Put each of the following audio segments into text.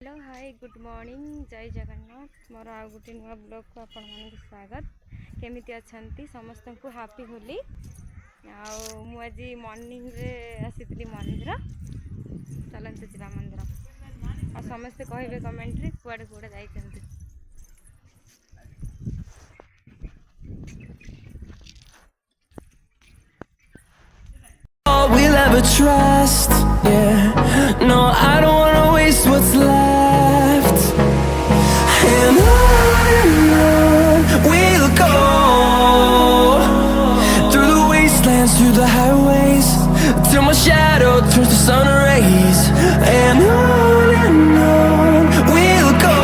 Hello hi good morning जय जगन्नाथ मोर आ गोटे नुआ ब्लॉग को आपण मानक स्वागत केमिति अछंती समस्त को हैप्पी होली मु आज मॉर्निंग रे आसीली मंदिर चलते जीवा मंदिर आ समस्ते कहे कमेंट रे कुआडे कुआडे जाइछंती। We'll ever trust, yeah. No, I don't wanna waste what's left. And on we'll go, through the wastelands, through the highways, till my shadow turns to sun rays. And on we'll go,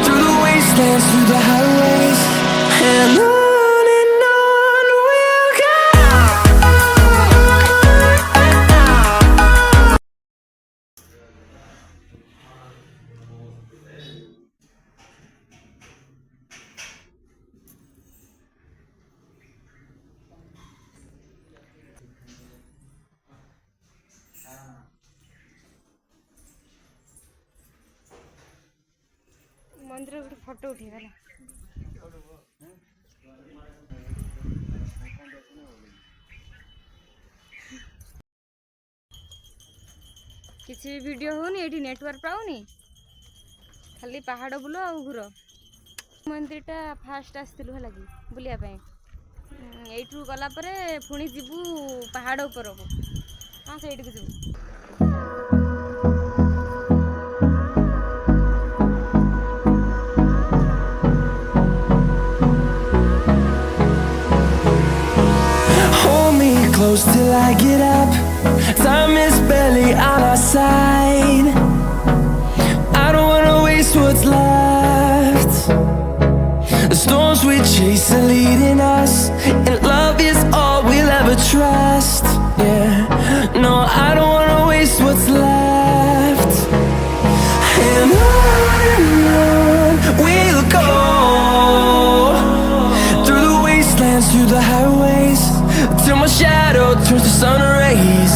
through the wastelands, through the highways, and on. मंदिर गोटे photo उठेगा किसी video होनी ये network पाऊनी खाली पहाड़ bull आ घूर मंदिरटा fast आसलु है कि बुलायापाई यू गलापर पुणी जीवु पहाड़ उपर को हाँ से जीवु। Close till I get up. Time is barely on our side. I don't wanna waste what's left. The storms we chase are leading us, and love is all we'll ever trust. Yeah, no, I don't wanna waste what's left. And on we'll go, through the wastelands, through the highways, till my shadow turns to sun rays.